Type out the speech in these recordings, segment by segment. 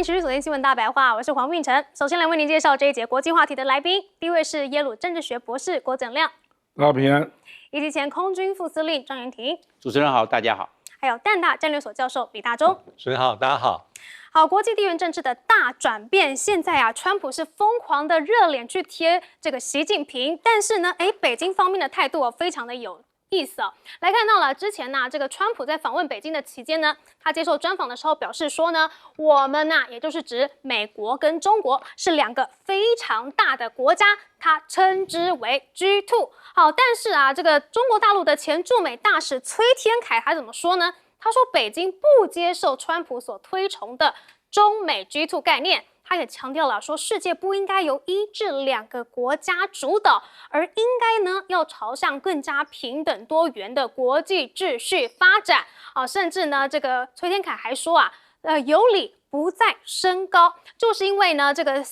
迎持续锁定新闻大白话，我是黄运成。首先来为您介绍这一节国际话题的来宾，第一位是耶鲁政治学博士郭正亮，大家平安，以及前空军副司令张元廷。主持人好，大家好。还有淡大战略所教授李大中。主持人好，大家好。好，国际地缘政治的大转变，现在啊，川普是疯狂的热脸去贴这个习近平，但是呢，北京方面的态度非常的有意思哦。来看到了之前呢，这个川普在访问北京的期间呢，他接受专访的时候表示说呢，我们呢，也就是指美国跟中国是两个非常大的国家，他称之为 G2。好，但是啊，这个中国大陆的前驻美大使崔天凯他怎么说呢？他说北京不接受川普所推崇的中美 G2 概念。他也强调了说，世界不应该由1至2个国家主导，而应该呢要朝向更加平等多元的国际秩序发展啊。甚至呢，这个崔天凯还说啊，有理不再升高，就是因为呢，这个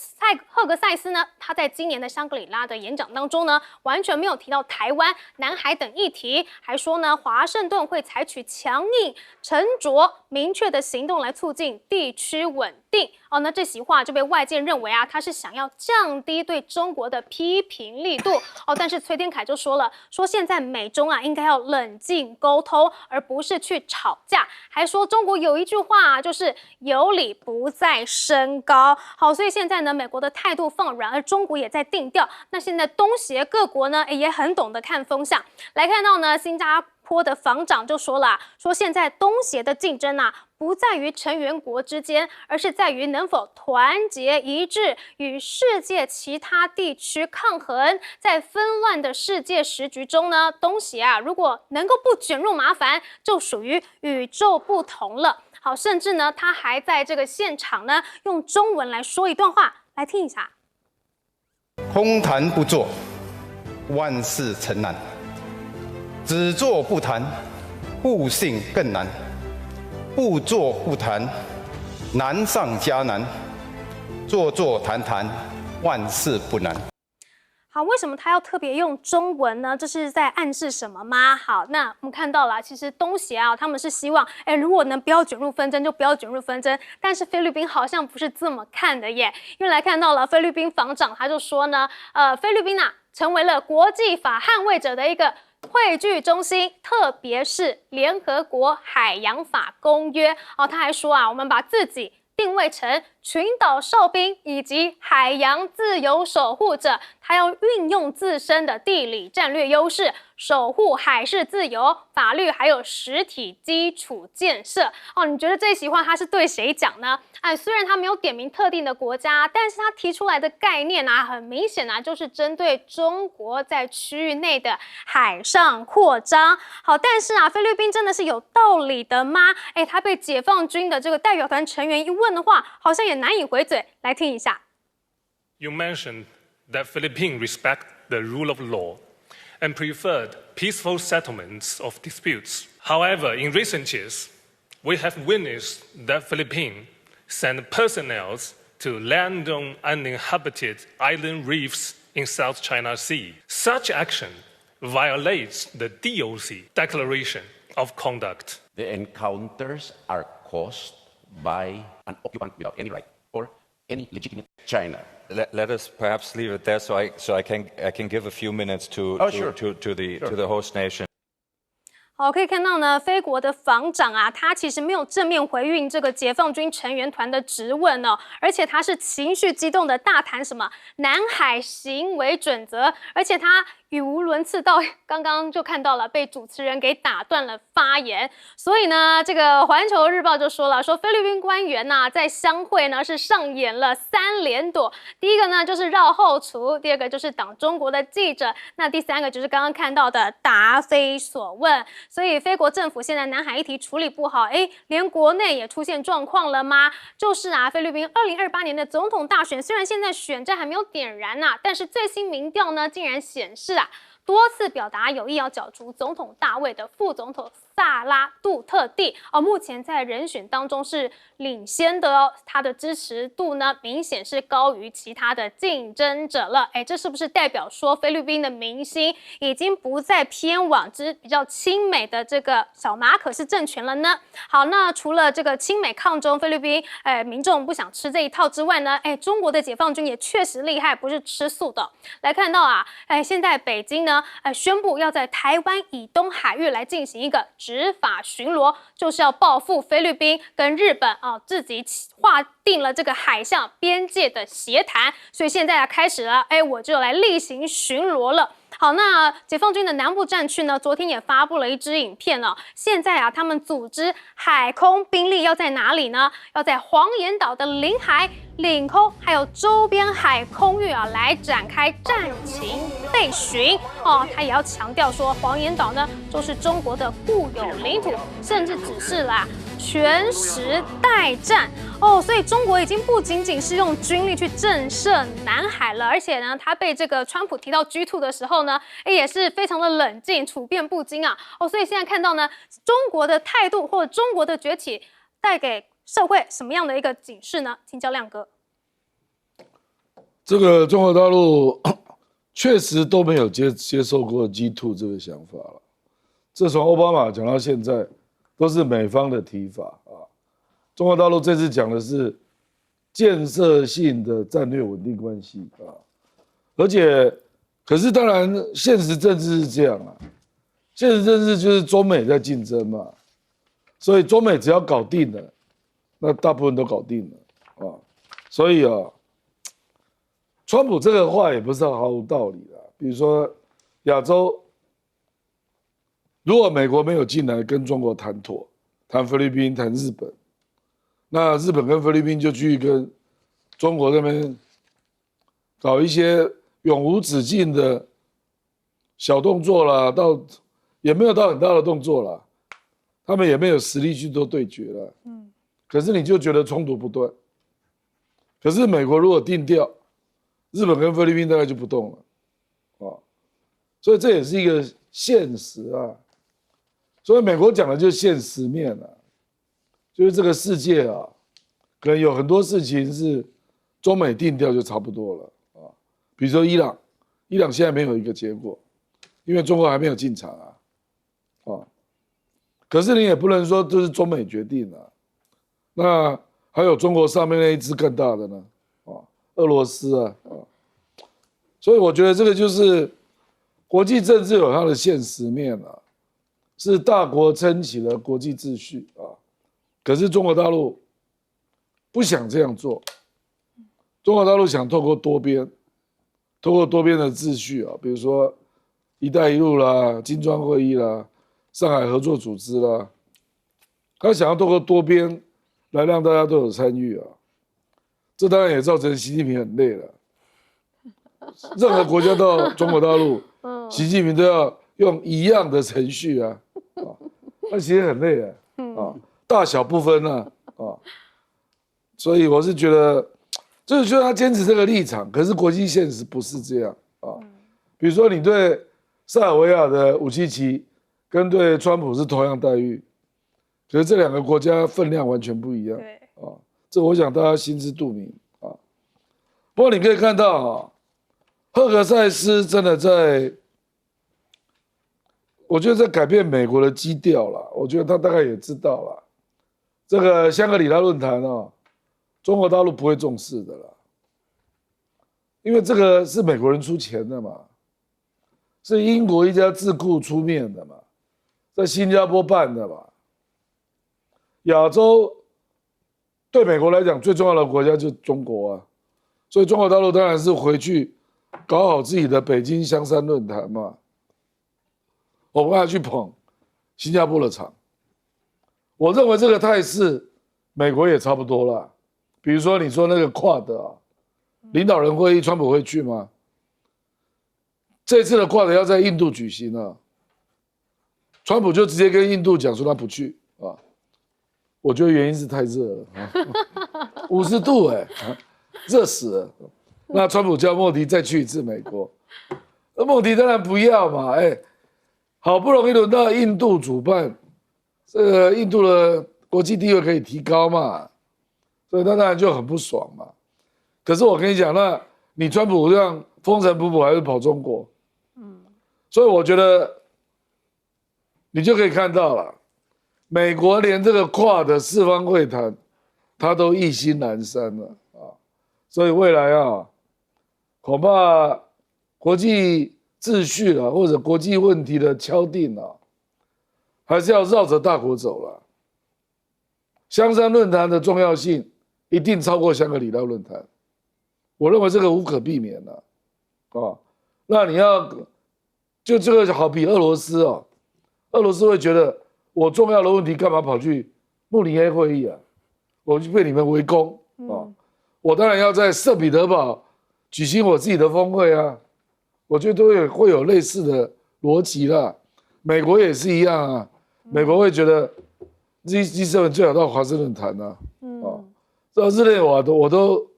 赫格塞斯呢，他在今年的香格里拉的演讲当中呢，完全没有提到台湾、南海等议题，还说呢，华盛顿会采取强硬、沉着、明确的行动来促进地区稳定。哦，那这席话就被外界认为啊，他是想要降低对中国的批评力度。哦，但是崔天凯就说了，说现在美中啊应该要冷静沟通，而不是去吵架。还说中国有一句话啊，就是有理不再升高。好，所以现在呢，美国的态度放软，而中国也在定调。那现在东协各国呢，也很懂得看风向。来看到呢，新加坡的防长就说了，说现在东协的竞争啊，不在于成员国之间，而是在于能否团结一致，与世界其他地区抗衡。在纷乱的世界时局中呢，东协啊，如果能够不卷入麻烦，就属于与众不同了。好，甚至呢，他还在这个现场呢，用中文来说一段话，来听一下。空谈不做，万事成难；只做不谈，不信更难；不做不谈，难上加难；做做谈谈，万事不难。好，为什么他要特别用中文呢？这是在暗示什么吗？好，那我们看到了，其实东协啊，他们是希望，如果能不要卷入纷争，就不要卷入纷争。但是菲律宾好像不是这么看的耶，因为来看到了菲律宾防长他就说呢，菲律宾啊成为了国际法捍卫者的一个汇聚中心，特别是联合国海洋法公约。哦，他还说啊，我们把自己定位成群岛哨兵以及海洋自由守护者，他要运用自身的地理战略优势，守护海事自由、法律还有实体基础建设。哦，你觉得这席话他是对谁讲呢？虽然他没有点名特定的国家，但是他提出来的概念啊，很明显啊，就是针对中国在区域内的海上扩张。好，但是啊，菲律宾真的是有道理的吗？他被解放军的这个代表团成员一问的话，好像也难以回嘴。来听一下。You mentioned that Philippines respect the rule of law and preferred peaceful settlements of disputes. However, in recent years, we have witnessed that Philippines send personnel to land on uninhabited island reefs in South China Sea. Such action violates the DOC Declaration of Conduct. The encounters are caused by an occupant without any right or any legitimate China. Let us perhaps leave it there, so I can give a few minutes to the host nation. 好，可以看到呢，菲国的防长啊，他其实没有正面回应这个解放军成员团的质问哦，而且他是情绪激动的大谈什么南海行为准则，而且他语无伦次到刚刚就看到了被主持人给打断了发言。所以呢，这个环球日报就说了，说菲律宾官员呐，在相会呢是上演了3连躲，第一个呢就是绕后厨，第二个就是挡中国的记者，那第三个就是刚刚看到的答非所问。所以菲国政府现在南海议题处理不好，连国内也出现状况了吗？就是啊，菲律宾2028年的总统大选，虽然现在选战还没有点燃但是最新民调呢，竟然显示多次表达有意要角逐总统大位的副总统萨拉杜特地，目前在人选当中是领先的哦，他的支持度呢明显是高于其他的竞争者了。这是不是代表说菲律宾的民心已经不再偏往比较亲美的这个小马可仕政权了呢？好，那除了这个亲美抗中，菲律宾民众不想吃这一套之外呢，中国的解放军也确实厉害，不是吃素的。来看到啊，现在北京呢，宣布要在台湾以东海域来进行一个执法巡逻，就是要报复菲律宾跟日本啊，自己划定了这个海象边界的协谈，所以现在开始了，我就来例行巡逻了。好，那解放军的南部战区呢，昨天也发布了一支影片了。现在啊，他们组织海空兵力要在哪里呢？要在黄岩岛的领海、领空还有周边海空域啊，来展开战情备询哦。他也要强调说，黄岩岛呢，就是中国的固有领土，甚至指示啦全时待战哦。所以中国已经不仅仅是用军力去震慑南海了，而且呢，他被这个川普提到 G2 的时候呢，也是非常的冷静，处变不惊啊。所以现在看到呢，中国的态度或者中国的崛起，带给社会什么样的一个警示呢？请教亮哥。这个中国大陆确实都没有接受过 G2 这个想法了。自从奥巴马讲到现在，都是美方的提法啊。中国大陆这次讲的是建设性的战略稳定关系啊，而且，可是当然现实政治是这样啊，现实政治就是中美在竞争嘛，所以中美只要搞定了，那大部分都搞定了啊，所以啊，川普这个话也不是毫无道理的。比如说亚洲，如果美国没有进来跟中国谈妥，谈菲律宾，谈日本，那日本跟菲律宾就去跟中国那边搞一些永无止境的小动作啦，也没有到很大的动作啦，他们也没有实力去做对决了。可是你就觉得冲突不断。可是美国如果定调，日本跟菲律宾大概就不动了，所以这也是一个现实啊。所以美国讲的就是现实面啊，就是这个世界啊，可能有很多事情是中美定调就差不多了啊。比如说伊朗现在没有一个结果，因为中国还没有进场啊。可是你也不能说这是中美决定啊，那还有中国上面那一只更大的呢，俄罗斯啊。所以我觉得这个就是国际政治有它的现实面啊，是大国撑起了国际秩序啊。可是中国大陆不想这样做，中国大陆想透过多边的秩序啊，比如说“一带一路”啦、金砖会议啦、上海合作组织啦，他想要透过多边来让大家都有参与啊。这当然也造成习近平很累了。任何国家到中国大陆，习近平都要用一样的程序啊，那其实很累啊，大小不分啊，所以我是觉得，就是他坚持这个立场，可是国际现实不是这样啊。比如说你对塞尔维亚的577跟对川普是同样待遇，可是这两个国家分量完全不一样啊，这我想大家心知肚明啊。不过你可以看到啊，赫格塞斯真的我觉得在改变美国的基调了。我觉得他大概也知道了，这个香格里拉论坛啊，中国大陆不会重视的了，因为这个是美国人出钱的嘛，是英国一家智库出面的嘛，在新加坡办的嘛。亚洲对美国来讲最重要的国家就是中国啊，所以中国大陆当然是回去搞好自己的北京香山论坛嘛。我不要去捧新加坡的场，我认为这个态势，美国也差不多了。比如说你说那个QUAD啊，领导人会议，川普会去吗？这次的QUAD要在印度举行啊，川普就直接跟印度讲说他不去啊。我觉得原因是太热了，50度热死了。那川普叫莫迪再去一次美国。问题当然不要嘛，好不容易轮到印度主办，这个印度的国际地位可以提高嘛，所以他当然就很不爽嘛。可是我跟你讲，那你川普这样风尘仆仆还是跑中国，所以我觉得你就可以看到了，美国连这个跨的四方会谈，他都意兴阑珊了啊，所以未来啊，恐怕国际秩序啊，或者国际问题的敲定啊，还是要绕着大国走了。香山论坛的重要性一定超过香格里拉论坛，我认为这个无可避免的啊。那你要就这个好比俄罗斯哦，俄罗斯会觉得我重要的问题干嘛跑去慕尼黑会议啊？我就被你们围攻啊！我当然要在圣彼得堡举行我自己的峰会啊！我觉得都会有类似的逻辑啦。美国也是一样啊，美国会觉得 G7 最好到华盛顿谈啊，这之类我都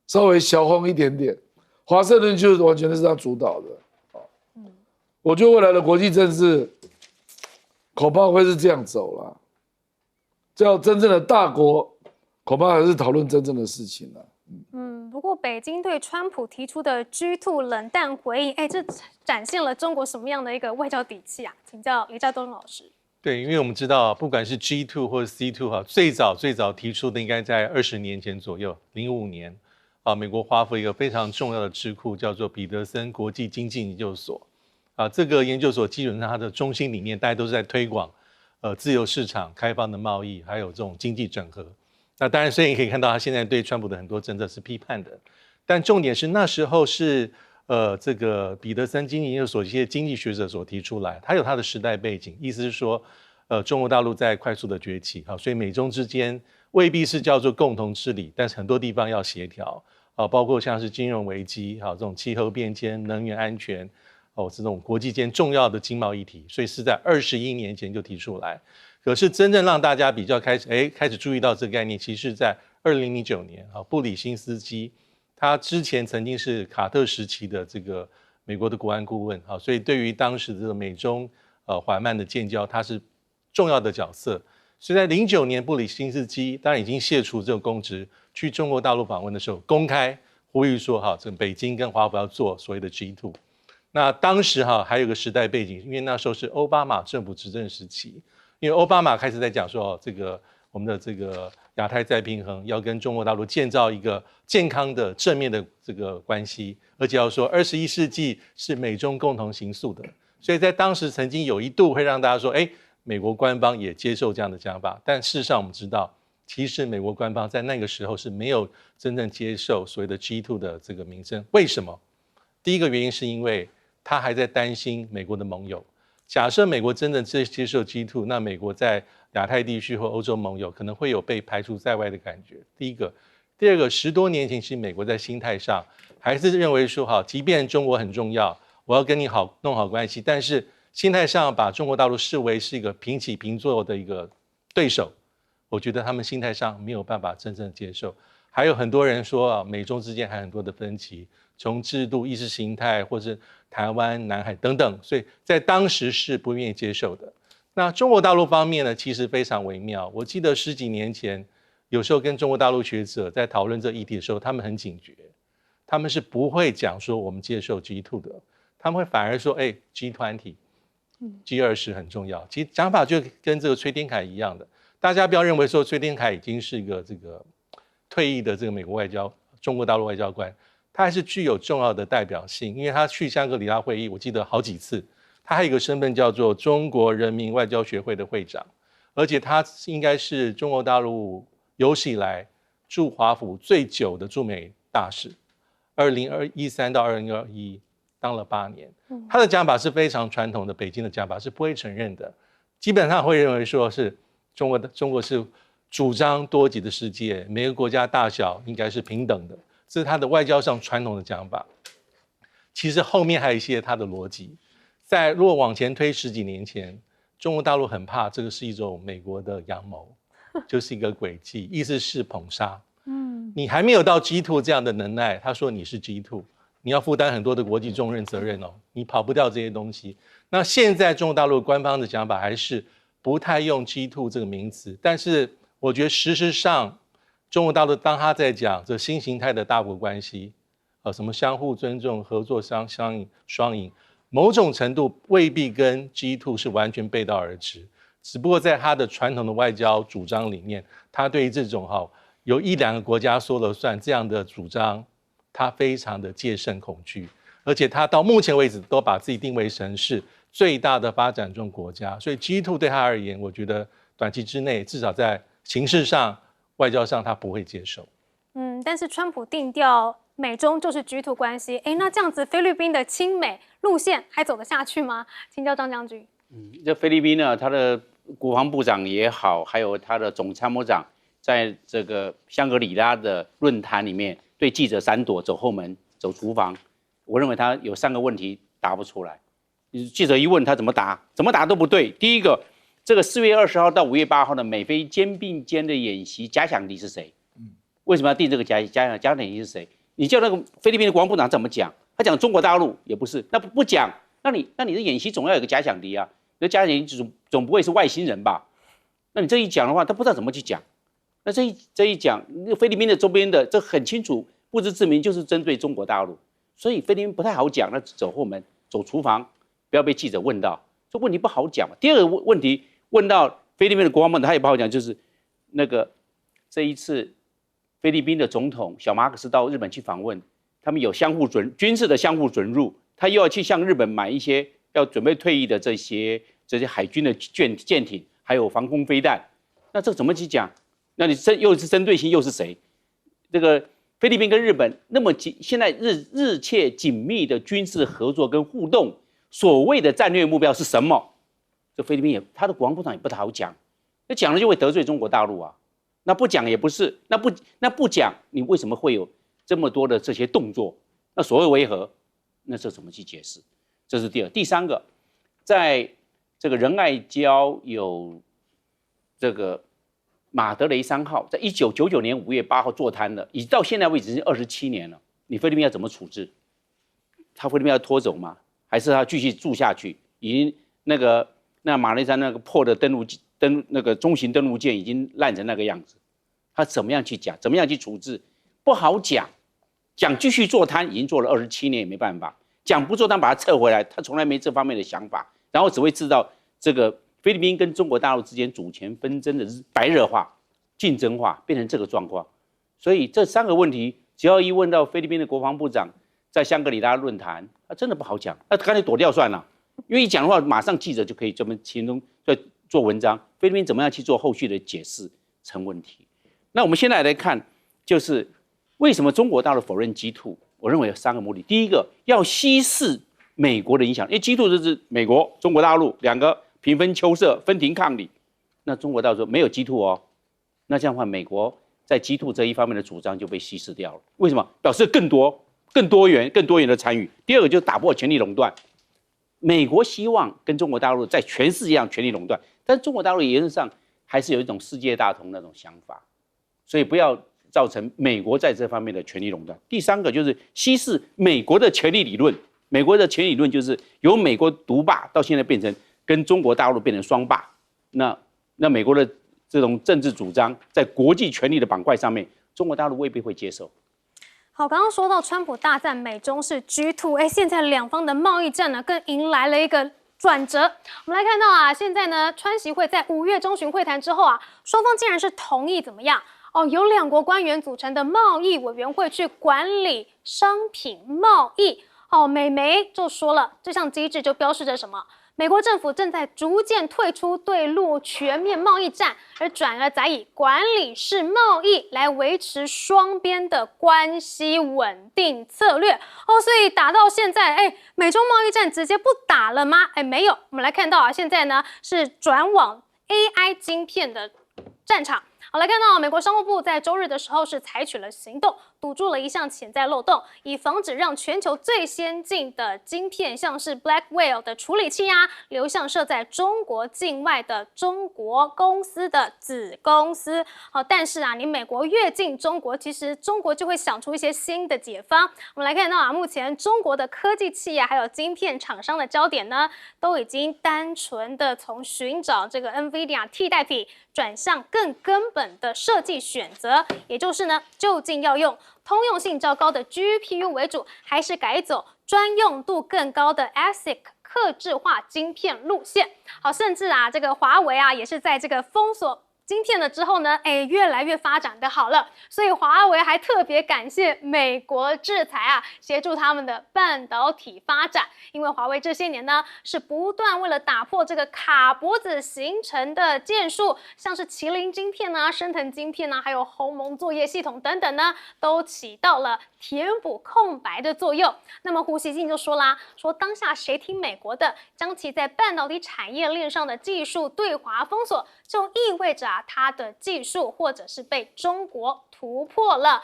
稍微小轰一点点，华盛顿就完全是他主导的，我觉得未来的国际政治恐怕会是这样走啦，叫真正的大国，恐怕还是讨论真正的事情啦。不过北京对川普提出的 G2 冷淡回应，这展现了中国什么样的一个外交底气啊？请教余家东老师。对，因为我们知道，不管是 G2 或者 C2 哈，最早提出的应该在20年前左右，05年啊，美国华府一个非常重要的智库叫做彼得森国际经济研究所啊，这个研究所基本上它的中心理念，大家都是在推广自由市场、开放的贸易，还有这种经济整合。那当然，所以你可以看到他现在对川普的很多政策是批判的，但重点是那时候是这个彼得森经济研究所一些经济学者所提出来，他有他的时代背景，意思是说，中国大陆在快速的崛起，好，所以美中之间未必是叫做共同治理，但是很多地方要协调，啊，包括像是金融危机，好，这种气候变迁、能源安全，哦，这种国际间重要的经贸议题，所以是在21年前就提出来。可是真正让大家比较开始注意到这个概念，其实是在2009年啊，布里辛斯基，他之前曾经是卡特时期的这个美国的国安顾问啊，所以对于当时的美中缓慢的建交，他是重要的角色。所以在09年，布里辛斯基当然已经卸除这个公职，去中国大陆访问的时候，公开呼吁说哈，这北京跟华府要做所谓的 G2。那当时哈还有个时代背景，因为那时候是奥巴马政府执政时期。因为奥巴马开始在讲说，这个我们的这个亚太再平衡要跟中国大陆建造一个健康的正面的这个关系，而且要说21世纪是美中共同行诉的，所以在当时曾经有一度会让大家说，美国官方也接受这样的讲法，但事实上我们知道，其实美国官方在那个时候是没有真正接受所谓的 G2 的这个名称。为什么？第一个原因是因为他还在担心美国的盟友。假设美国真的接受 G2， 那美国在亚太地区或欧洲盟友可能会有被排除在外的感觉。第一个，第二个，10多年前其实美国在心态上还是认为说，好，即便中国很重要，我要跟你弄好关系，但是心态上把中国大陆视为是一个平起平坐的一个对手，我觉得他们心态上没有办法真正接受。还有很多人说啊，美中之间还有很多的分歧，从制度、意识形态，或是台湾、南海等等，所以在当时是不愿意接受的。那中国大陆方面呢，其实非常微妙。我记得10几年前，有时候跟中国大陆学者在讨论这议题的时候，他们很警觉，他们是不会讲说我们接受 G2 的，他们会反而说，G20、G20 很重要。其实讲法就跟这个崔天凯一样的，大家不要认为说崔天凯已经是一个这个退役的这个美国中国大陆外交官。他还是具有重要的代表性，因为他去香格里拉会议，我记得好几次。他还有一个身份叫做中国人民外交学会的会长，而且他应该是中国大陆有史以来驻华府最久的驻美大使，2013到2021当了8年。他的讲法是非常传统的北京的讲法，是不会承认的，基本上会认为说是中国是主张多极的世界，每个国家大小应该是平等的。这是他的外交上传统的讲法，其实后面还有一些他的逻辑。如果往前推10几年前，中国大陆很怕这个是一种美国的阳谋，就是一个诡计，意思是捧杀。你还没有到 G2 这样的能耐，他说你是 G2，你要负担很多的国际重任责任哦，你跑不掉这些东西。那现在中国大陆官方的讲法还是不太用 G2 这个名词，但是我觉得事实上，中国大陆当他在讲这新形态的大国关系，什么相互尊重、合作双赢，某种程度未必跟 G2 是完全背道而驰，只不过在他的传统的外交主张里面，他对于这种有1、2个国家说了算这样的主张，他非常的戒慎恐惧，而且他到目前为止都把自己定位成是最大的发展中国家，所以 G2 对他而言，我觉得短期之内至少在形式上、外交上他不会接受。但是川普定调美中就是 G2 关系，那这样子菲律宾的亲美路线还走得下去吗？请教张将军。这菲律宾呢，他的国防部长也好，还有他的总参谋长，在这个香格里拉的论坛里面，对记者闪躲，走后门，走厨房。我认为他有3个问题答不出来。记者一问他怎么答，怎么答都不对。第一个，这个4月20号到5月8号的美菲肩并肩的演习，假想敌是谁？为什么要定这个假想敌是谁？你叫那个菲律宾的国防部长怎么讲？他讲中国大陆也不是，那不讲，那你的演习总要有个假想敌啊，那假想敌总不会是外星人吧？那你这一讲的话，他不知道怎么去讲。那这一讲，那菲律宾的周边的这很清楚，不知自明就是针对中国大陆，所以菲律宾不太好讲，那走后门，走厨房，不要被记者问到，这问题不好讲嘛。第二个问题问到菲律宾的国防部长，他也不好讲，就是那个这一次。菲律宾的总统小马可斯到日本去访问，他们有军事的相互准入，他又要去向日本买一些要准备退役的这些海军的舰艇，还有防空飞弹，那这怎么去讲？那你又是针对性又是谁？这个菲律宾跟日本那么现在日切紧密的军事合作跟互动，所谓的战略目标是什么？这菲律宾他的国防部长也不太好讲，那讲了就会得罪中国大陆啊。那不讲也不是，那不讲，你为什么会有这么多的这些动作？那所谓为何？那这怎么去解释？这是第二。第三个，在这个仁爱礁有这个马德雷3号，在1999年5月8号坐滩了，已到现在为止是27年了。你菲律宾要怎么处置？他菲律宾要拖走吗？还是他继续住下去？已经那马雷山那个破的那个中型登陆舰已经烂成那个样子，他怎么样去讲？怎么样去处置？不好讲。讲继续坐滩，已经做了27年也没办法；讲不坐滩，把它撤回来，他从来没这方面的想法，然后只会制造这个菲律宾跟中国大陆之间主权纷争的白热化、竞争化，变成这个状况。所以这3个问题，只要一问到菲律宾的国防部长在香格里拉论坛，他真的不好讲，那干脆躲掉算了。因为一讲的话，马上记者就可以专门其中在做文章，菲律宾怎么样去做后续的解释成问题？那我们现在来看，就是为什么中国大陆否认 G2？ 我认为有3个目的。第一个，要稀释美国的影响，因为 G2 就是美国、中国大陆2个平分秋色、分庭抗礼。那中国大陆说没有 G2 哦，那这样的话，美国在 G2 这一方面的主张就被稀释掉了。为什么？表示更多元的参与。第二个就是打破权力垄断。美国希望跟中国大陆在全世界上权力垄断，但是中国大陆原则上还是有一种世界大同那种想法，所以不要造成美国在这方面的权力垄断。第3个就是稀释美国的权力理论，美国的权力理论就是由美国独霸到现在变成跟中国大陆变成双霸，那美国的这种政治主张在国际权力的板块上面，中国大陆未必会接受。好，刚刚说到川普大赞美中是 G2， 现在2方的贸易战呢，更迎来了一个转折。我们来看到现在呢，川习会在5月中旬会谈之后双方竟然是同意怎么样？由2国官员组成的贸易委员会去管理商品贸易。美媒就说了，这项机制就标示着什么？美国政府正在逐渐退出对陆全面贸易战，而转而载以管理式贸易来维持双边的关系稳定策略。所以打到现在，美中贸易战直接不打了吗？没有，我们来看到现在呢是转往 AI 晶片的战场。好，来看到美国商务部在周日的时候是采取了行动，堵住了一项潜在漏洞，以防止让全球最先进的晶片，像是 Blackwell 的处理器啊，流向设在中国境外的中国公司的子公司。好，但是啊，你美国越进中国，其实中国就会想出一些新的解方。我们来看到啊，目前中国的科技企业还有晶片厂商的焦点呢，都已经单纯的从寻找这个 NVIDIA 替代品，转向更根本的设计选择，也就是呢，究竟要用通用性较高的 GPU 为主，还是改走专用度更高的 ASIC 客制化晶片路线？好，甚至啊，这个华为啊，也是在这个封锁晶片了之后呢，越来越发展的好了，所以华为还特别感谢美国制裁啊，协助他们的半导体发展。因为华为这些年呢，是不断为了打破这个卡脖子形成的建树，像是麒麟晶片啊、升腾晶片啊，还有鸿蒙作业系统等等呢，都起到了填补空白的作用。那么胡锡进就说啦，说当下谁听美国的，将其在半导体产业链上的技术对华封锁，就意味着它的技术或者是被中国突破了，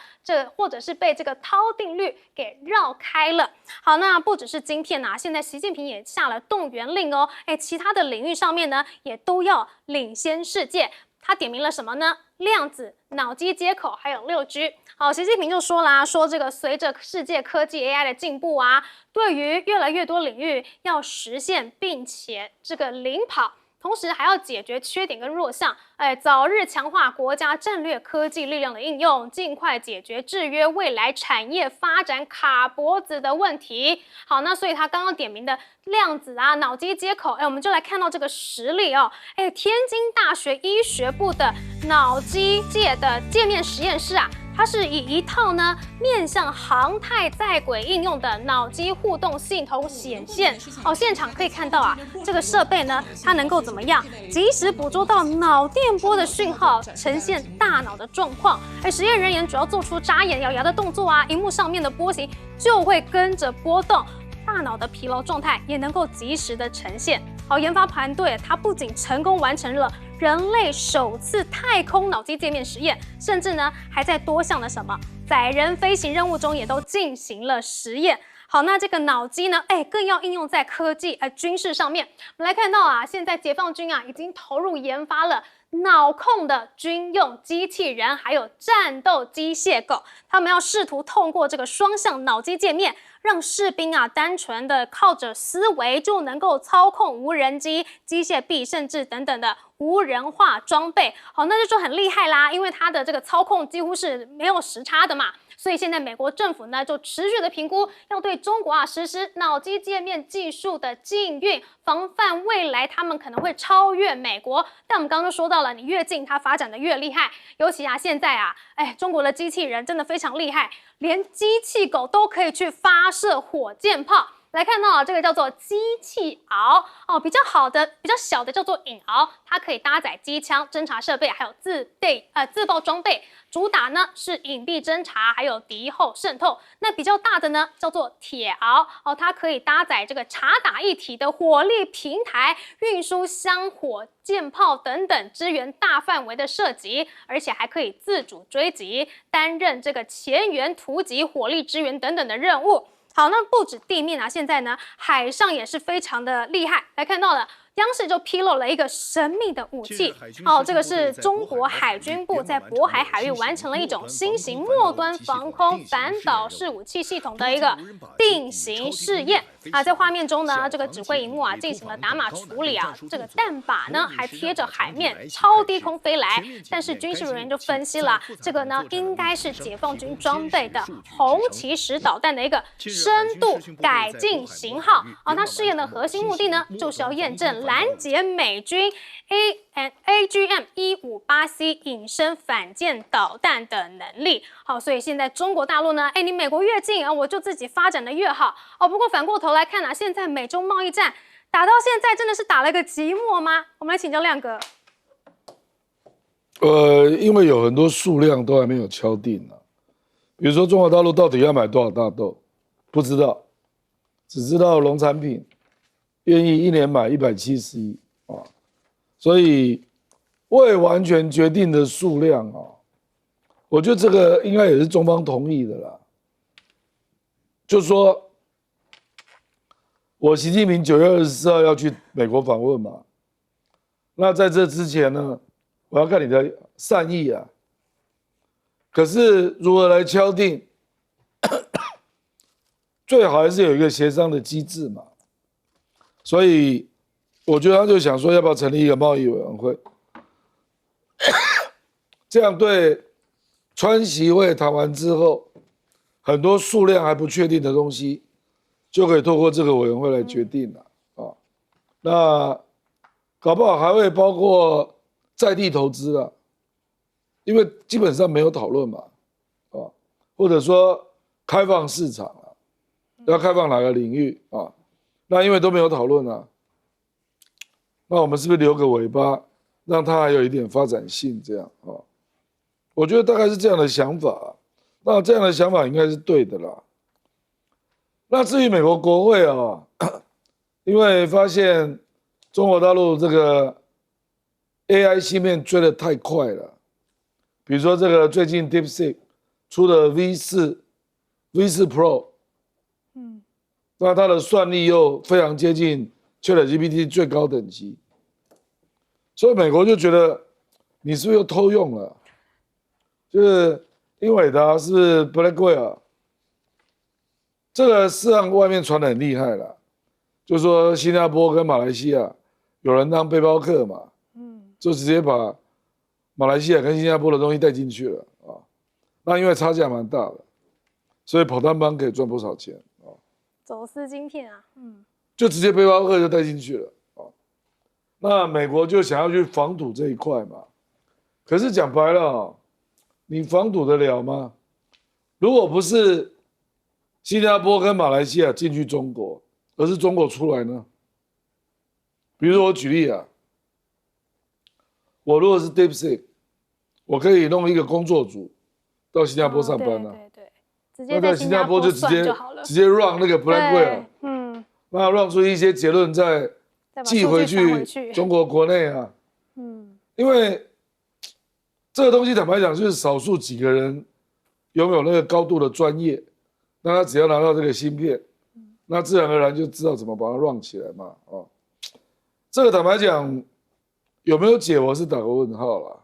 或者是被这个涛定律给绕开了。好，那不只是晶片啊，现在习近平也下了动员令哦，其他的领域上面呢，也都要领先世界。他点名了什么呢？量子、脑机接口，还有6G。好，习近平就说啦，说这个随着世界科技 AI 的进步啊，对于越来越多领域要实现并且这个领跑。同时还要解决缺点跟弱项，早日强化国家战略科技力量的应用，尽快解决制约未来产业发展卡脖子的问题。好，那所以他刚刚点名的量子啊、脑机接口，我们就来看到这个实例哦。天津大学医学部的脑机界的界面实验室啊。它是以一套呢面向航太在轨应用的脑机互动系统显现哦，现场可以看到啊，这个设备呢，它能够怎么样，及时捕捉到脑电波的讯号，呈现大脑的状况。实验人员主要做出眨眼、咬牙的动作啊，荧幕上面的波形就会跟着波动，大脑的疲劳状态也能够及时的呈现。好，研发团队它不仅成功完成了人类首次太空脑机界面实验，甚至呢还在多项的什么载人飞行任务中也都进行了实验。好，那这个脑机呢，更要应用在科技军事上面。我们来看到啊，现在解放军啊已经投入研发了脑控的军用机器人，还有战斗机械狗，他们要试图透过这个双向脑机界面，让士兵啊单纯的靠着思维就能够操控无人机、机械臂，甚至等等的无人化装备。好，那就很厉害啦，因为它的这个操控几乎是没有时差的嘛。所以现在美国政府呢，就持续的评估，要对中国啊实施脑机界面技术的禁运，防范未来他们可能会超越美国。但我们刚刚说到了，你越近，它发展的越厉害。尤其啊，现在啊，中国的机器人真的非常厉害，连机器狗都可以去发射火箭炮。来看到这个叫做机器鳌哦，比较小的叫做引鳌，它可以搭载机枪、侦察设备，还有自爆装备。主打呢是隐蔽侦察，还有敌后渗透。那比较大的呢叫做铁鳌哦，它可以搭载这个察打一体的火力平台，运输香火箭炮等等，支援大范围的射击，而且还可以自主追击，担任这个前沿突击、火力支援等等的任务。好，那不止地面啊，现在呢海上也是非常的厉害。来看到了，央视就披露了一个神秘的武器哦，这个是中国海军部在渤海海域完成了一种新型末端防空反导式武器系统的一个定型试验啊。在画面中呢，这个指挥萤幕啊进行了打码处理啊，这个弹靶呢还贴着海面超低空飞来。但是军事人员就分析了，这个呢应该是解放军装备的红旗石导弹的一个深度改进型号啊。它试验的核心目的呢，就是要验证拦截美军 AGM-158C 隐身反舰导弹的能力。好，所以现在中国大陆呢，你美国越近啊，我就自己发展的越好哦。不过反过头来看啊，现在美中贸易战打到现在，真的是打了个寂寞吗？我们来请教亮哥。因为有很多数量都还没有敲定啊，比如说中国大陆到底要买多少大豆，不知道，只知道农产品愿意一年买170亿啊，所以未完全决定的数量啊，我觉得这个应该也是中方同意的啦。就是说，我习近平9月24号要去美国访问嘛，那在这之前呢，我要看你的善意啊。可是如何来敲定，最好还是有一个协商的机制嘛。所以我觉得他就想说，要不要成立一个贸易委员会，这样对川习会谈完之后，很多数量还不确定的东西，就可以透过这个委员会来决定了啊。那搞不好还会包括在地投资啊，因为基本上没有讨论嘛，啊，或者说开放市场啊，要开放哪个领域啊？那因为都没有讨论啊，那我们是不是留个尾巴，让它还有一点发展性？这样啊，我觉得大概是这样的想法。那这样的想法应该是对的啦。那至于美国国会啊，因为发现中国大陆这个 AI 芯片追得太快了，比如说这个最近 DeepSeek 出的 V4 Pro， 那它的算力又非常接近 ChatGPT 最高等级，所以美国就觉得你是不是又偷用了？就是英伟达是不是 Blackwell？ 这个事实上外面传得很厉害了，就说新加坡跟马来西亚有人当背包客嘛，就直接把马来西亚跟新加坡的东西带进去了啊。那因为差价蛮大的，所以跑单帮可以赚不少钱啊。走私晶片啊，就直接背包客就带进去了啊。那美国就想要去防堵这一块嘛，可是讲白了，你防堵得了吗？如果不是新加坡跟马来西亚进去中国，而是中国出来呢？比如说我举例啊，我如果是 DeepSeek， 我可以弄一个工作组到新加坡上班啊，对，直接在新加坡就直接 run 那个 Blackwell， 那 run 出一些结论再寄回去中国国内啊，因为这个东西坦白讲就是少数几个人拥有那个高度的专业。那他只要拿到这个芯片，那自然而然就知道怎么把它 run 起来嘛，哦，这个坦白讲有没有解，我是打个问号啦，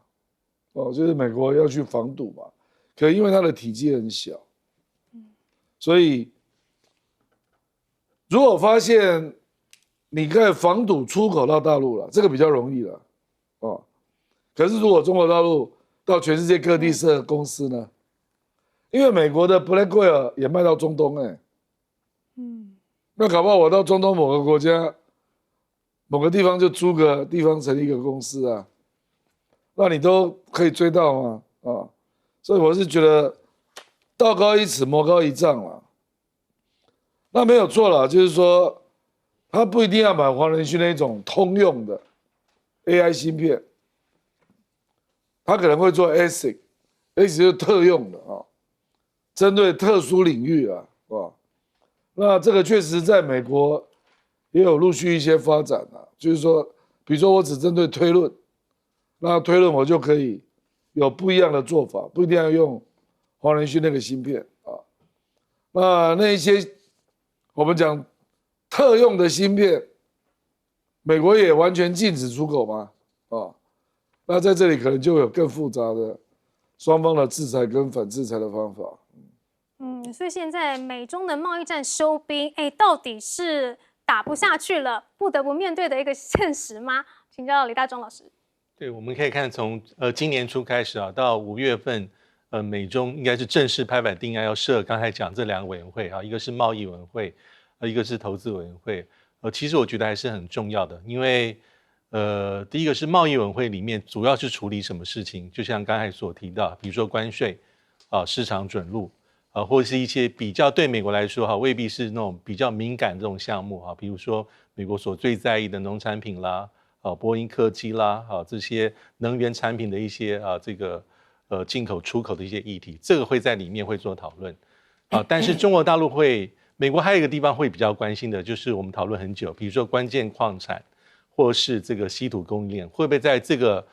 哦，就是美国要去防堵嘛，可因为它的体积很小，所以如果发现你可以防堵出口到大陆了，这个比较容易了，哦，可是如果中国大陆到全世界各地设公司呢？因为美国的 Blackwell 也卖到中东那搞不好我到中东某个国家、某个地方就租个地方成立一个公司啊，那你都可以追到嘛啊，所以我是觉得道高一尺，魔高一丈了。那没有错了，就是说他不一定要买黄仁勋那种通用的 AI 芯片，他可能会做 ASIC 就是特用的啊。针对特殊领域啊，那这个确实在美国也有陆续一些发展啊，就是说，比如说我只针对推论，那推论我就可以有不一样的做法，不一定要用黄仁勋那个芯片啊。那一些我们讲特用的芯片，美国也完全禁止出口吗？那在这里可能就有更复杂的双方的制裁跟反制裁的方法。所以现在美中的贸易战收兵，到底是打不下去了，不得不面对的一个现实吗？请教李大中老师。对，我们可以看从今年初开始啊，到5月份，美中应该是正式拍板定案要设刚才讲这2个委员会啊，一个是贸易委员会，一个是投资委员会。其实我觉得还是很重要的，因为第一个是贸易委员会里面主要是处理什么事情，就像刚才所提到，比如说关税啊、市场准入。或者是一些比较对美国来说未必是那种比较敏感这种项目比如说美国所最在意的农产品啦，波音客机啦，这些能源产品的一些这个进口出口的一些议题，这个会在里面会做讨论但是中国大陆美国还有一个地方会比较关心的，就是我们讨论很久，比如说关键矿产或是这个稀土供应链会不会在这个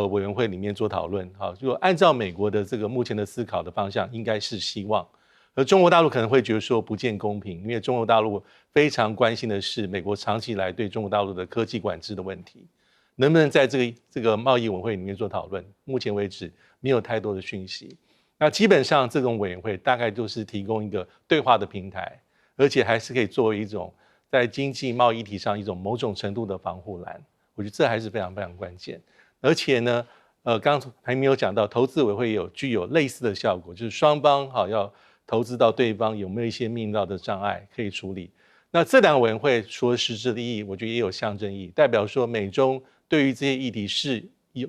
委员会里面做讨论。好，就按照美国的这个目前的思考的方向，应该是希望。而中国大陆可能会觉得说不见公平，因为中国大陆非常关心的是美国长期以来对中国大陆的科技管制的问题，能不能在这个贸易委员会里面做讨论？目前为止没有太多的讯息。那基本上这种委员会大概就是提供一个对话的平台，而且还是可以作为一种在经济贸易议题上一种某种程度的防护栏。我觉得这还是非常非常关键。而且呢，刚刚还没有讲到，投资委员会具有类似的效果，就是双方要投资到对方有没有一些面临到的障碍可以处理。那这两个委员会除了实质的意义，我觉得也有象征意义，代表说美中对于这些议题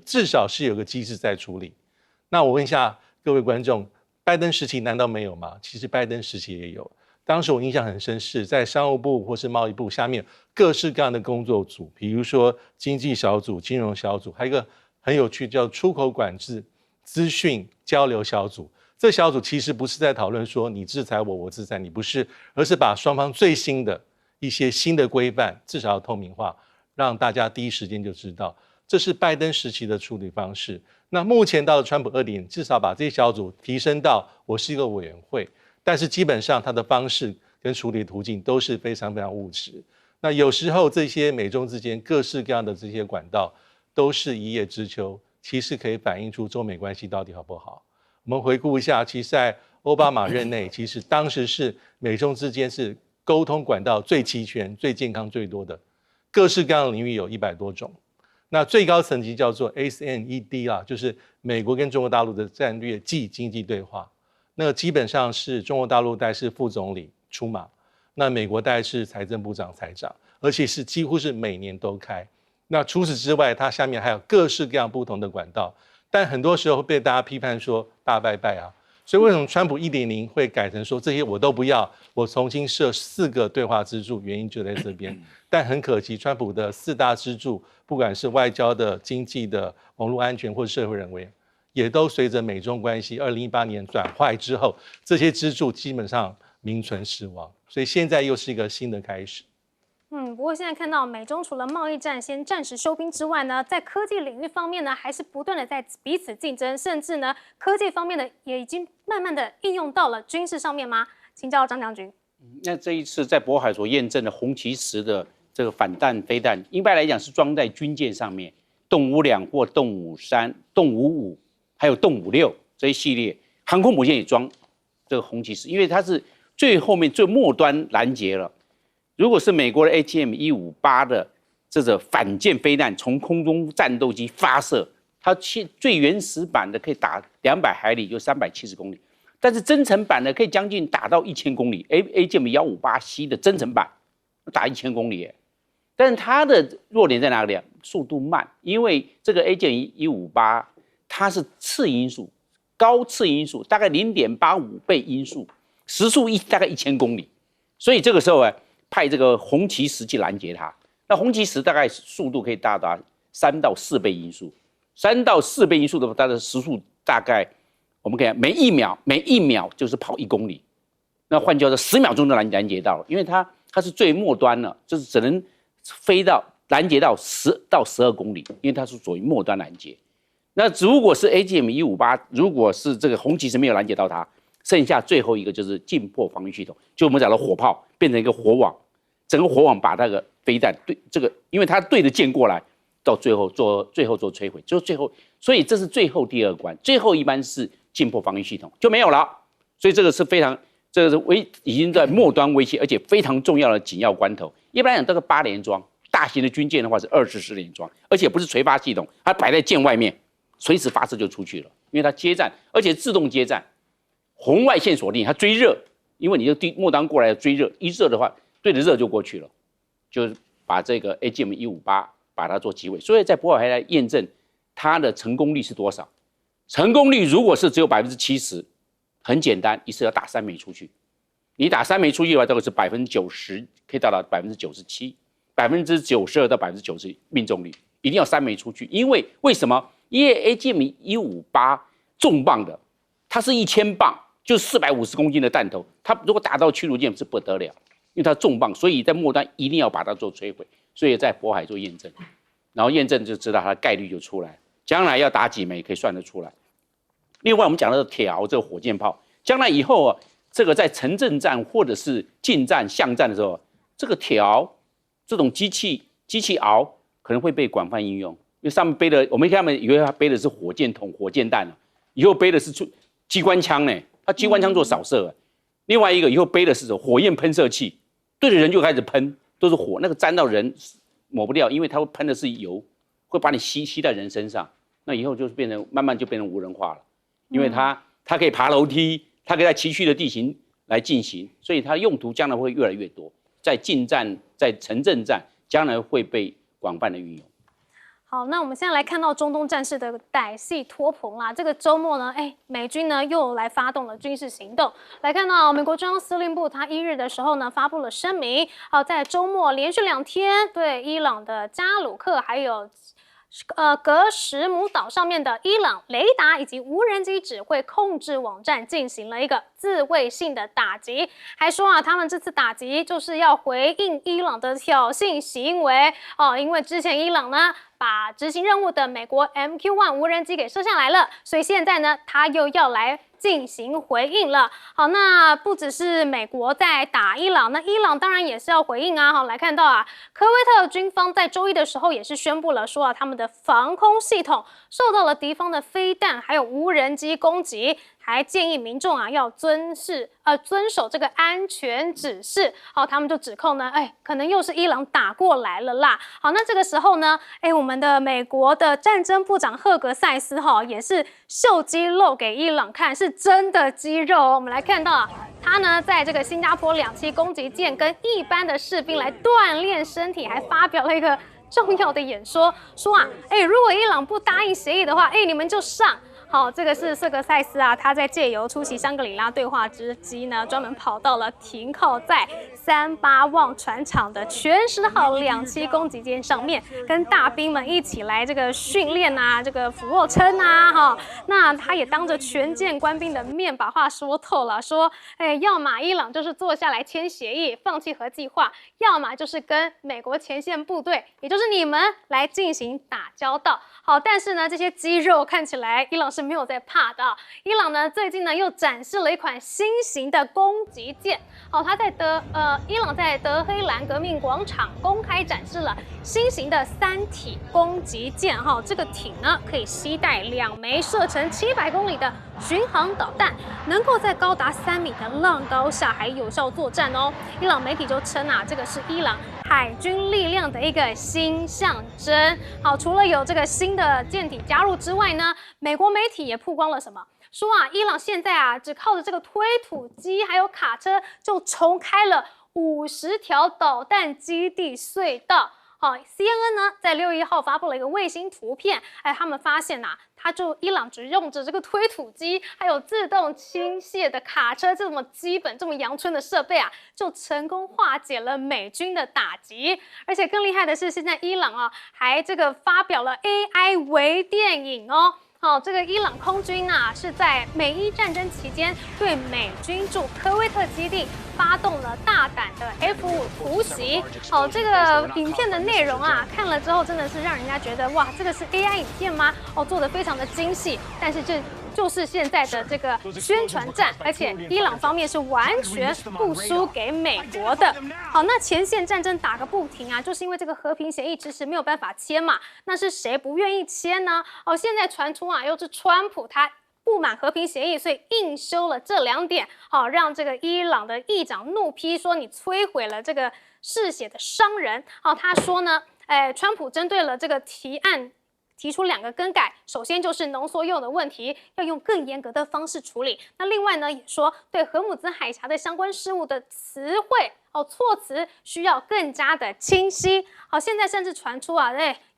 至少是有个机制在处理。那我问一下各位观众，拜登时期难道没有吗？其实拜登时期也有。当时我印象很深是在商务部或是贸易部下面各式各样的工作组，比如说经济小组、金融小组，还有一个很有趣叫出口管制资讯交流小组。这小组其实不是在讨论说你制裁我，我制裁你，不是，而是把双方最新的一些新的规范至少要透明化，让大家第一时间就知道。这是拜登时期的处理方式。那目前到了川普2.0，至少把这些小组提升到我是一个委员会，但是基本上它的方式跟处理途径都是非常非常务实。那有时候这些美中之间各式各样的这些管道都是一叶知秋，其实可以反映出中美关系到底好不好。我们回顾一下，其实在奥巴马任内，其实当时是美中之间是沟通管道最齐全、最健康最多的，各式各样的领域有100多种。那最高层级叫做 ASNED 啦，就是美国跟中国大陆的战略暨经济对话。那基本上是中国大陆代是副总理出马，那美国代是财政部长、财长，而且是几乎是每年都开。那除此之外，它下面还有各式各样不同的管道。但很多时候被大家批判说大拜拜啊，所以为什么川普1.0会改成说这些我都不要，我重新设4个对话支柱，原因就在这边。但很可惜，川普的4大支柱，不管是外交的、经济的、网络安全或社会人为，也都随着美中关系2018年转坏之后，这些支柱基本上名存实亡。所以现在又是一个新的开始。不过现在看到美中除了贸易战先暂时收兵之外呢，在科技领域方面呢，还是不断的在彼此竞争，甚至呢，科技方面的也已经慢慢的应用到了军事上面吗？请教张将军。那这一次在渤海所验证的红旗10的这个反弹飞弹，一般来讲是装在军舰上面，动52或动53、动55，还有动56这一系列航空母舰也装这个红旗10，因为它是最后面最末端拦截了。如果是美国的 AGM-158的这个反舰飞弹从空中战斗机发射，它最原始版的可以打200海里，就370公里，但是增程版的可以将近打到1000公里。AGM-158C 的增程版打1000公里，但是它的弱点在哪里？速度慢，因为这个 AGM-158它是次音速，高次音速，大概0.85倍音速，时速大概1000公里，所以这个时候派这个红旗10去拦截它。那红旗10大概速度可以达3到4倍音速，3到4倍音速的话，它的时速大概我们看每一秒就是跑1公里。那换句话说，10秒钟就拦截到了，因为它是最末端了，就是只能拦截到10到12公里，因为它是属于末端拦截。那如果是 AGM-158，如果是这个红旗10没有拦截到它，剩下最后一个就是近迫防御系统，就我们讲的火炮变成一个火网，整个火网把那个飞弹对这个，因为它对着箭过来，到最后做摧毁，就最后，所以这是最后第2关，最后一般是近迫防御系统就没有了，所以这个是非常，这个是已经在末端威胁，而且非常重要的紧要关头。一般来讲，这个8连装，大型的军舰的话是24连装，而且不是垂发系统，它摆在舰外面，随时发射就出去了，因为它接战，而且自动接战。红外线锁定，它追热，因为你就末端过来追热，一热的话，对着热就过去了，就是把这个 AGM-158把它做击毁。所以在渤海来验证它的成功率是多少？成功率如果是只有70%，很简单，一次要打3枚出去。你打3枚出去的话，这个是90%，可以达到97%，92%到90%命中率，一定要3枚出去。因为为什么？因为 AGM-158重磅的，它是1000磅。就450公斤的弹头，它如果打到驱逐舰是不得了，因为它重磅，所以在末端一定要把它做摧毁。所以在渤海做验证，然后验证就知道它的概率就出来。将来要打几枚可以算得出来。另外，我们讲的条这个火箭炮，将来以后啊，这个在城镇战或者是近战、巷战的时候，这个条这种机器鳌可能会被广泛应用，因为上面背的，我们他们以为他背的是火箭筒、火箭弹，以后背的是机关枪呢，他机关枪做扫射。另外一个以后背的是火焰喷射器，对着人就开始喷，都是火，那个沾到人抹不掉，因为它会喷的是油，会把你吸在人身上。那以后就是慢慢就变成无人化了，因为它可以爬楼梯，它可以在崎岖的地形来进行，所以它用途将来会越来越多，在近战、在城镇战，将来会被广泛的运用。好，那我们现在来看到中东战事的歹戏拖棚啦。这个周末呢，美军呢又来发动了军事行动。来看到美国中央司令部，他1日的时候呢发布了声明，在周末连续2天对伊朗的加鲁克还有格什姆岛上面的伊朗雷达以及无人机指挥控制网站进行了一个自卫性的打击，还说他们这次打击就是要回应伊朗的挑衅行为因为之前伊朗呢把执行任务的美国 MQ-1 无人机给射下来了，所以现在呢他又要来进行回应了。好，那不只是美国在打伊朗，那伊朗当然也是要回应啊。好，来看到科威特军方在周一的时候也是宣布了说他们的防空系统受到了敌方的飞弹还有无人机攻击，还建议民众要遵守这个安全指示。好，他们就指控呢，可能又是伊朗打过来了啦。好，那这个时候呢，我们的美国的战争部长赫格塞斯也是秀肌肉给伊朗看，是真的肌肉我们来看到他呢，在这个新加坡2栖攻击舰跟一般的士兵来锻炼身体，还发表了一个重要的演说，说如果伊朗不答应协议的话，你们就上。好，这个是瑟格塞斯他在借由出席香格里拉对话之机呢，专门跑到了停靠在38望船厂的全10号2栖攻击舰上面，跟大兵们一起来这个训练这个俯卧撑那他也当着全舰官兵的面把话说透了，说要么伊朗就是坐下来签协议，放弃核计划，要么就是跟美国前线部队，也就是你们来进行打交道。好，但是呢，这些肌肉看起来伊朗是没有在怕的。伊朗呢最近呢又展示了一款新型的攻击舰。好，它在伊朗在德黑兰革命广场公开展示了新型的3体攻击舰。这个艇呢可以携带2枚射程700公里的巡航导弹，能够在高达3米的浪高下还有效作战哦。伊朗媒体就称这个是伊朗海军力量的一个新象征。好，除了有这个新的舰艇加入之外呢，美国媒体也曝光了什么？说伊朗现在只靠着这个推土机还有卡车就重开了50条导弹基地隧道。好 ，CNN 呢在6月1号发布了一个卫星图片，他们发现伊朗只用着这个推土机，还有自动倾泻的卡车，这么基本、这么阳春的设备就成功化解了美军的打击。而且更厉害的是，现在伊朗还这个发表了 AI 微电影哦。好，这个伊朗空军是在美伊战争期间对美军驻科威特基地发动了大胆的 F-5突袭。好，这个影片的内容看了之后真的是让人家觉得哇，这个是 AI 影片吗？做得非常的精细，但是这就是现在的这个宣传战，而且伊朗方面是完全不输给美国的。好，那前线战争打个不停就是因为这个和平协议迟迟没有办法签嘛。那是谁不愿意签呢？现在传出又是川普他不满和平协议，所以硬修了这2点，好让这个伊朗的议长怒批说你摧毁了这个嗜血的商人。好，他说呢，川普针对了这个提案提出2个更改，首先就是浓缩铀的问题，要用更严格的方式处理。那另外呢，也说对荷姆兹海峡的相关事务的词汇措辞需要更加的清晰。好，现在甚至传出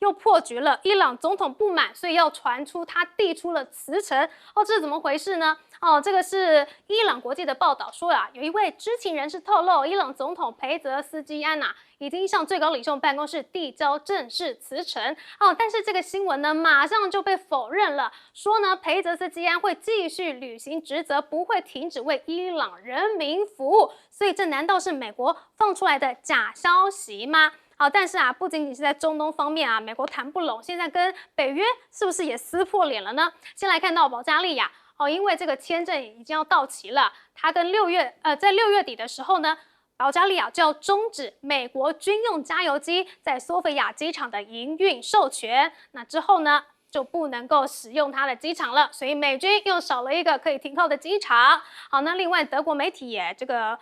又破局了，伊朗总统不满，所以要传出他递出了辞呈。这是怎么回事呢？这个是伊朗国际的报道说有一位知情人士透露，伊朗总统裴泽斯基安已经向最高领袖办公室递交正式辞呈。但是这个新闻呢，马上就被否认了，说呢裴泽斯基安会继续履行职责，不会停止为伊朗人民服务。所以这难道是美国放出来的假消息吗？好，但是啊，不仅仅是在中东方面啊，美国谈不拢，现在跟北约是不是也撕破脸了呢？先来看到保加利亚哦，因为这个签证已经要到期了，它跟在6月底的时候呢，保加利亚就要终止美国军用加油机在索菲亚机场的营运授权，那之后呢，就不能够使用它的机场了，所以美军又少了一个可以停靠的机场。好，那另外德国媒体也这个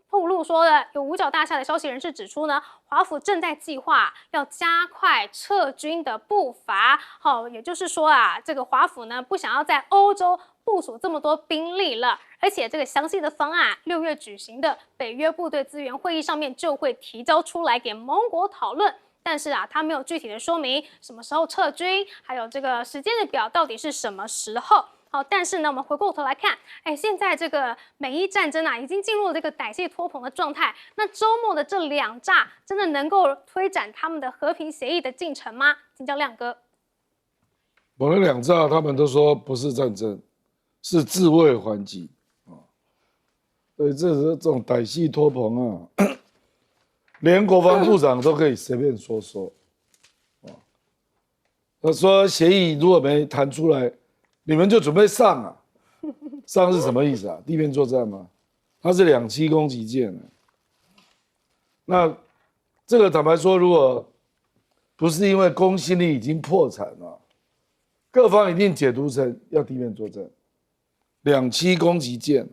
透露说的，有五角大厦的消息人士指出呢，华府正在计划要加快撤军的步伐。好，也就是说啊，这个华府呢不想要在欧洲部署这么多兵力了，而且这个详细的方案6月举行的北约部队资源会议上面就会提交出来给盟国讨论。但是啊，他没有具体的说明什么时候撤军，还有这个时间的表到底是什么时候。好，但是呢，我们回过头来看，现在这个美伊战争啊，已经进入了这个歹戏拖棚的状态。那周末的这2炸，真的能够推展他们的和平协议的进程吗？请教亮哥。我的2炸，他们都说不是战争，是自卫还击啊。所以这种歹戏拖棚啊。连国防部长都可以随便说，他说协议如果没谈出来，你们就准备上啊，上是什么意思啊？地面作战吗？它是2栖攻击舰，那这个坦白说，如果不是因为公信力已经破产了，各方一定解读成要地面作战，2栖攻击舰，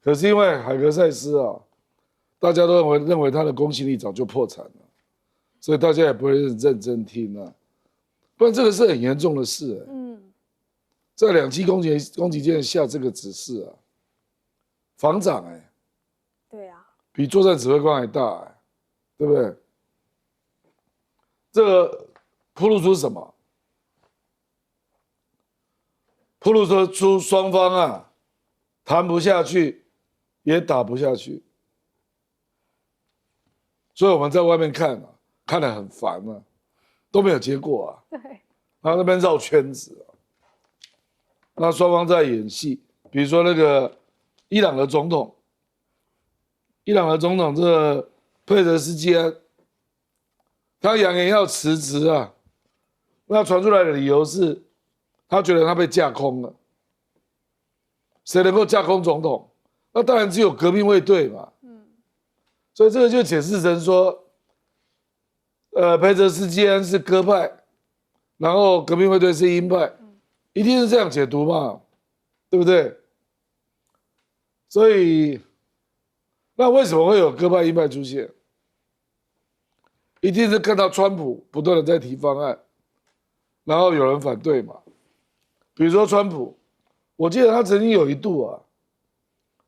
可是因为海格塞斯啊。大家都认为他的公信力早就破产了，所以大家也不会认真听啊。不然这个是很严重的事在2栖攻击舰下这个指示啊，防长对啊，比作战指挥官还大对不对？这个暴露出什么？暴露出双方啊谈不下去，也打不下去。所以我们在外面看看得很烦都没有结果对，然后那边绕圈子那双方在演戏，比如说那个伊朗的总统这个佩泽斯基安，他扬言要辞职啊，那传出来的理由是，他觉得他被架空了，谁能够架空总统？那当然只有革命卫队嘛。所以这个就解释成说，佩泽斯基安是鸽派，然后革命卫队是鹰派，一定是这样解读嘛，对不对？所以，那为什么会有鸽派鹰派出现？一定是看到川普不断的在提方案，然后有人反对嘛。比如说川普，我记得他曾经有一度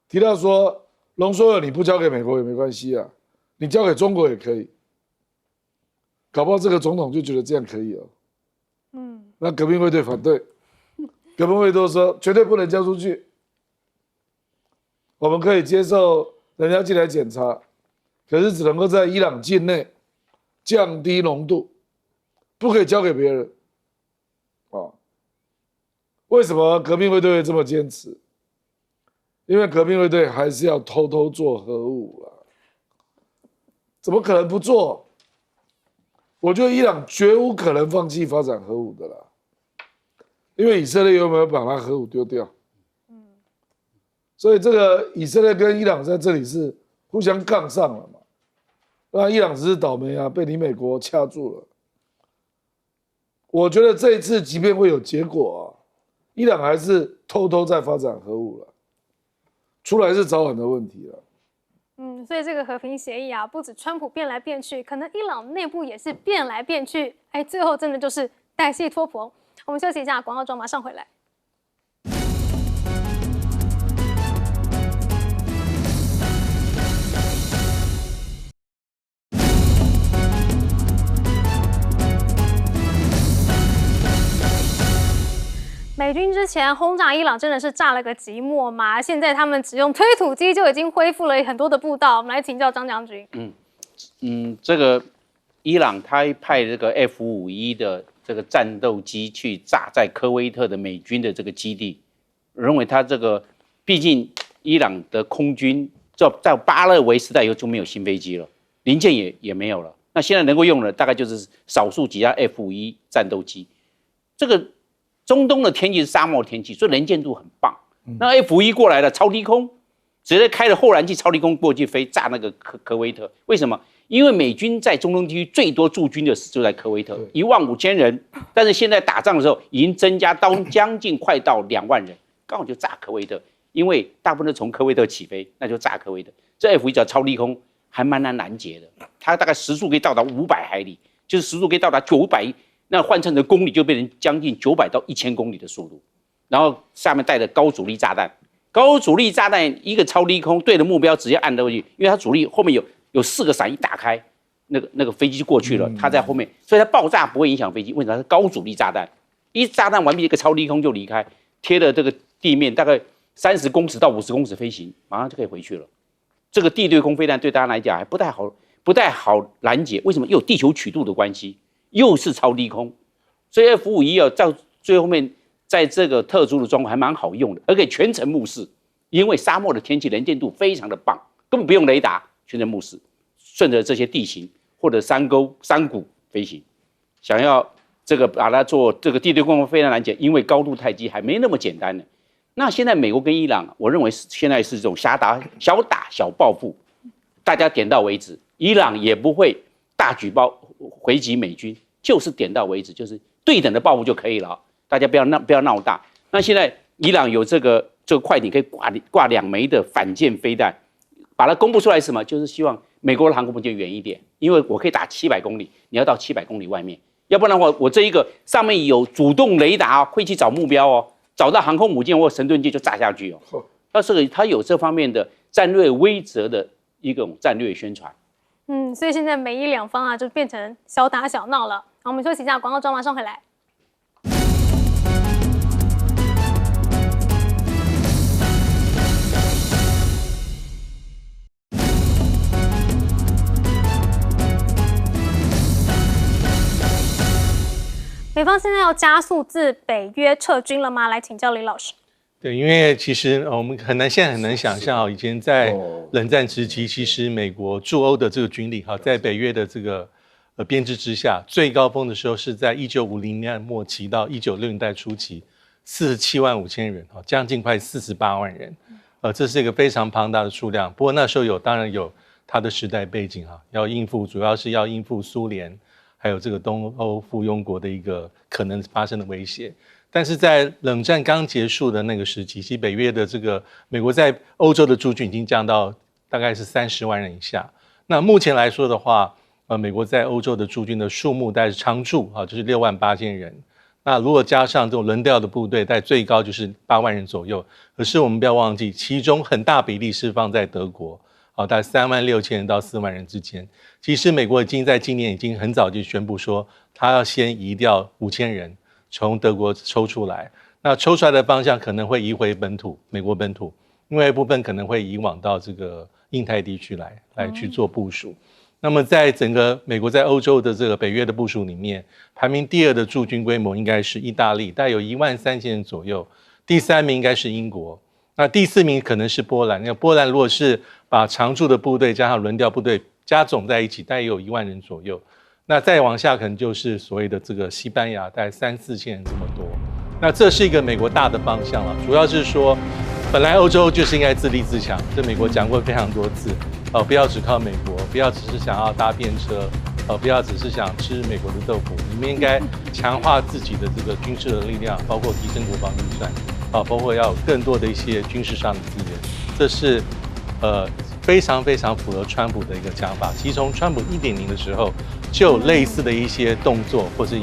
提到说。浓缩铀你不交给美国也没关系啊，你交给中国也可以。搞不好这个总统就觉得这样可以那革命卫队反对，革命卫队说绝对不能交出去。我们可以接受人家进来检查，可是只能够在伊朗境内降低浓度，不可以交给别人。为什么革命卫队会这么坚持？因为革命卫队还是要偷偷做核武怎么可能不做？我觉得伊朗绝无可能放弃发展核武的啦，因为以色列有没有把它核武丢掉？所以这个以色列跟伊朗在这里是互相杠上了嘛。那伊朗只是倒霉被你美国掐住了。我觉得这一次即便会有结果伊朗还是偷偷在发展核武了。出来是早晚的问题了。所以这个和平协议不止川普变来变去，可能伊朗内部也是变来变去，最后真的就是歹戏拖棚。我们休息一下，广告中马上回来。美军之前轰炸伊朗真的是炸了个寂寞嘛？现在他们只用推土机就已经恢复了很多的步道。我们来请教张将军。这个伊朗他派这个 F-51的这个战斗机去炸在科威特的美军的这个基地，认为他这个毕竟伊朗的空军在巴勒维时代以后就没有新飞机了，零件也没有了。那现在能够用的大概就是少数几架 F-5战斗机。这个中东的天气是沙漠天气，所以能见度很棒。那 F-5过来了，超低空，直接开了后燃器超低空过去飞，炸那个科威特。为什么？因为美军在中东地区最多驻军的就在科威特，15000人，但是现在打仗的时候已经增加到将近快到2万人，刚好就炸科威特。因为大部分都从科威特起飞，那就炸科威特。这 F-1只要超低空，还蛮难拦截的。它大概时速可以到达500海里，就是时速可以到达900，那换成的公里就变成将近900到1000公里的速度。然后下面带着高阻力炸弹，高阻力炸弹一个超低空对着目标直接按过去，因为它阻力后面有4个伞一打开，那个飞机就过去了，它在后面，所以它爆炸不会影响飞机。为什么？它是高阻力炸弹，一炸弹完毕，一个超低空就离开，贴了这个地面大概30公尺到50公尺飞行，马上就可以回去了。这个地对空飞弹对大家来讲还不太好拦截，为什么？又有地球曲度的关系，又是超低空，所以 F-5到最后面在这个特殊的状况还蛮好用的，而且全程目视，因为沙漠的天气能见度非常的棒，根本不用雷达，全程目视，顺着这些地形或者山沟山谷飞行。想要这个把它做这个地对空飞弹拦截，因为高度太低还没那么简单呢。那现在美国跟伊朗，我认为现在是这种小打小报复，大家点到为止。伊朗也不会大举回击美军，就是点到为止，就是对等的报复就可以了。大家不要闹大。那现在伊朗有这个快艇可以挂2枚的反舰飞弹，把它公布出来是什么？就是希望美国的航空母舰远一点，因为我可以打700公里，你要到700公里外面，要不然的话，我这一个上面有主动雷达会去找目标哦。找到航空母舰或神盾舰就炸下去哦。它有这方面的战略威慑的一种战略宣传。所以现在美伊两方啊就变成小打小闹了。好，我们休息一下，广告之后马上回来。美方现在要加速自北约撤军了吗？来请教李老师。对，因为其实我们现在很难想象以前在冷战时期，其实美国驻欧的这个军力在北约的这个编制之下，最高峰的时候是在1950年末期到1960年代初期，47万5千人，将近快48万人，这是一个非常庞大的数量。不过那时候当然有它的时代背景主要是要应付苏联。还有这个东欧附庸国的一个可能发生的威胁，但是在冷战刚结束的那个时期，其实北约的这个美国在欧洲的驻军已经降到大概是30万人以下。那目前来说的话，美国在欧洲的驻军的数目大概是常驻就是68000人。那如果加上这种轮调的部队，大概最高就是8万人左右。可是我们不要忘记，其中很大比例是放在德国。大概36000人到4万人之间。其实美国已经在今年已经很早就宣布说，他要先移掉5000人从德国抽出来。那抽出来的方向可能会移回美国本土，另外一部分可能会移往到这个印太地区来去做部署。那么在整个美国在欧洲的这个北约的部署里面，排名第2的驻军规模应该是意大利，大概有13000人左右。第3名应该是英国。那第4名可能是波兰，因为波兰如果是把常驻的部队加上轮调部队加总在一起，大概也有1万人左右。那再往下可能就是所谓的这个西班牙，大概3-4千人这么多。那这是一个美国大的方向了，主要是说，本来欧洲就是应该自立自强，这美国讲过非常多次，不要只靠美国，不要只是想要搭便车，不要只是想吃美国的豆腐，你们应该强化自己的这个军事的力量，包括提升国防预算。包括要有更多的一些军事上的资源，这是非常非常符合川普的一个讲法。其实从川普1.0的时候就有类似的一些动作或是